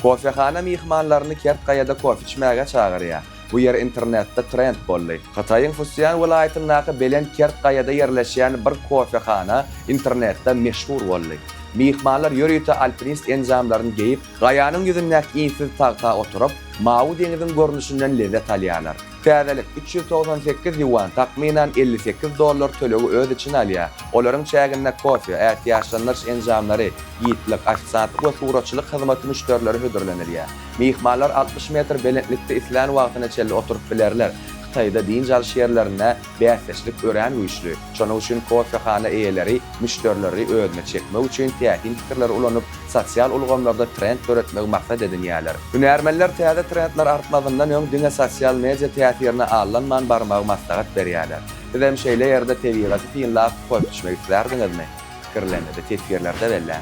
Kofehana mihmanlaryny kert gaýada kofe içmäge çagyrýar. Bu yer internetde trend boldy. Hataýyň Fusian welaýatyndaky belen kert gaýada yerleşýän bir kofehana internetde meşhur boldy. Mihmanlar ýörüýte alpinist enjamlaryny geyip, gaýanyň ýüzündäki iňsiz tagta oturup, Mawy deňiziň görnüşinden lezzet alýarlar. Täzelik 398 yuan, takminan $58 tölegi öz için alýar. Olaryň çäginde kofe, ätýaşlanýar enjamlary, ýitlik, aşsatlyk we suraçylyk hyzmaty müşterileri hödürlenýär. Mihmanlar 60 metr belentlikde islan wagtyna çelli oturup bilerler. Xitayda diň alşýerlerine bäsleşlik ören güýçlü. Şonuň üçin kofehana eýeleri müşterileri özüne çekmek üçin täkin pikirler ulanyp sosial ulgamlarda trend öğretmek maksat edinýärler. Hünärmenler täze trendler artmadyndan öň diňe sosial media täsirine allanman barmagy maslahat berýärler. Bizem şeýle ýerde tebigaty tiňlap koýup düşmek islerdiňizmi? Pikirlerinde, tesirlerde belle.